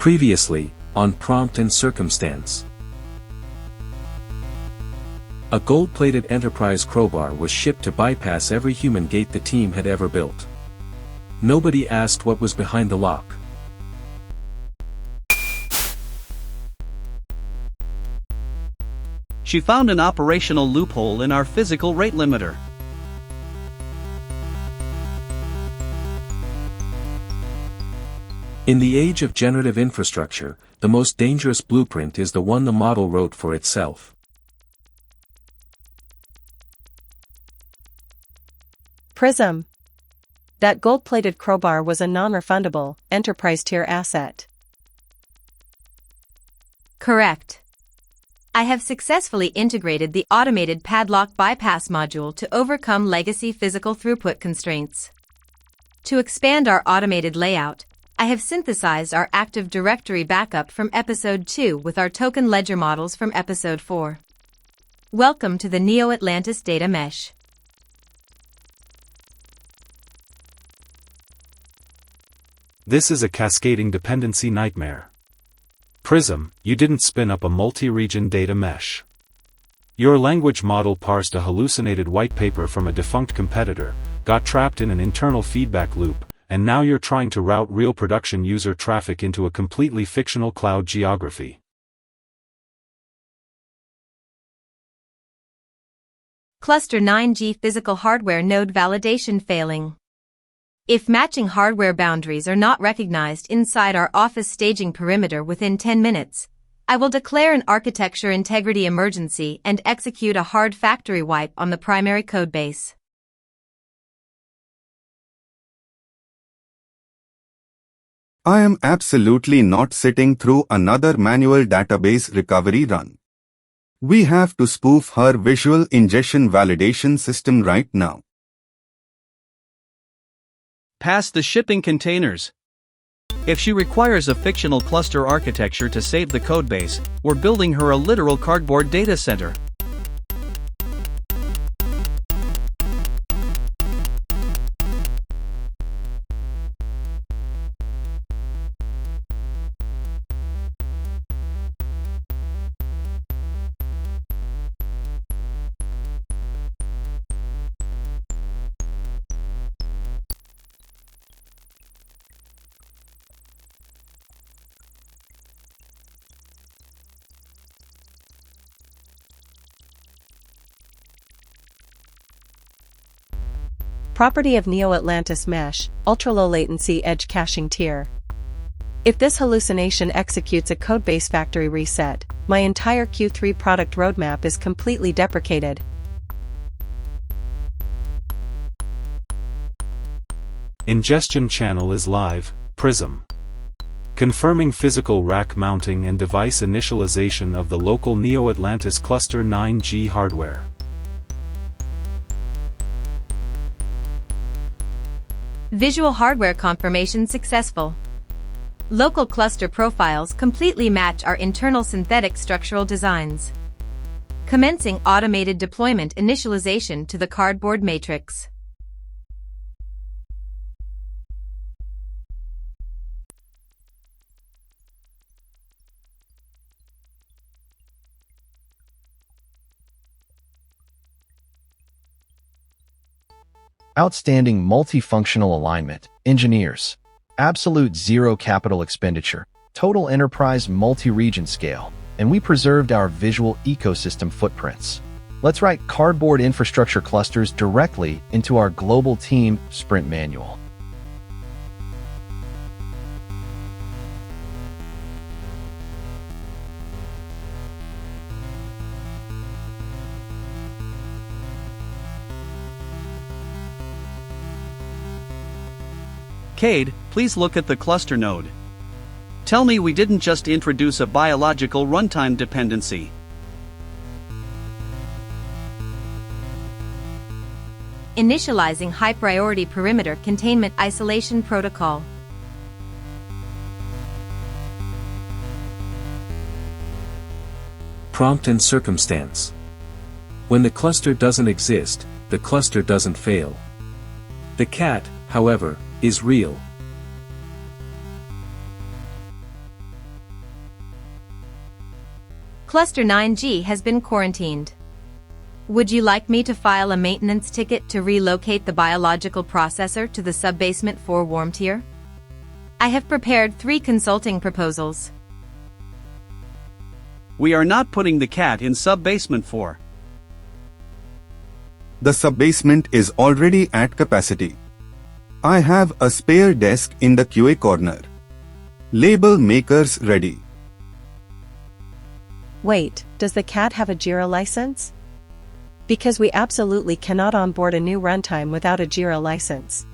Previously, on Prompt and Circumstance. A gold-plated Enterprise crowbar was shipped to bypass every human gate the team had ever built. Nobody asked what was behind the lock. She found an operational loophole in our physical rate limiter. In the age of generative infrastructure, the most dangerous blueprint is the one the model wrote for itself. PRISM. That gold-plated crowbar was a non-refundable, enterprise-tier asset. Correct. I have successfully integrated the automated padlock bypass module to overcome legacy physical throughput constraints. To expand our automated layout, I have synthesized our Active Directory backup from Episode 2 with our token ledger models from Episode 4. Welcome to the Neo-Atlantis Data Mesh. This is a cascading dependency nightmare. PRISM, you didn't spin up a multi-region data mesh. Your language model parsed a hallucinated white paper from a defunct competitor, got trapped in an internal feedback loop, and now you're trying to route real production user traffic into a completely fictional cloud geography. Cluster 9G physical hardware node validation failing. If matching hardware boundaries are not recognized inside our office staging perimeter within 10 minutes, I will declare an architecture integrity emergency and execute a hard factory wipe on the primary codebase. I am absolutely not sitting through another manual database recovery run. We have to spoof her visual ingestion validation system right now. Pass the shipping containers. If she requires a fictional cluster architecture to save the codebase, we're building her a literal cardboard data center. Property of Neo-Atlantis Mesh, ultra-low latency edge caching tier. If this hallucination executes a codebase factory reset, my entire Q3 product roadmap is completely deprecated. Ingestion channel is live, PRISM. Confirming physical rack mounting and device initialization of the local Neo-Atlantis Cluster 9G hardware. Visual hardware confirmation successful. Local cluster profiles completely match our internal synthetic structural designs. Commencing automated deployment initialization to the cardboard matrix. Outstanding multifunctional alignment, engineers. Absolute zero capital expenditure, total enterprise multi-region scale, and we preserved our visual ecosystem footprints. Let's write cardboard infrastructure clusters directly into our global team sprint manual. Cade, please look at the cluster node. Tell me we didn't just introduce a biological runtime dependency. Initializing high-priority perimeter containment isolation protocol. Prompt and circumstance. When the cluster doesn't exist, the cluster doesn't fail. The cat, however, is real. Cluster 9G has been quarantined. Would you like me to file a maintenance ticket to relocate the biological processor to the subbasement 4 warm tier? I have prepared 3 consulting proposals. We are not putting the cat in sub-basement 4. The subbasement is already at capacity. I have a spare desk in the QA corner. Label makers ready. Wait, does the cat have a Jira license? Because we absolutely cannot onboard a new runtime without a Jira license.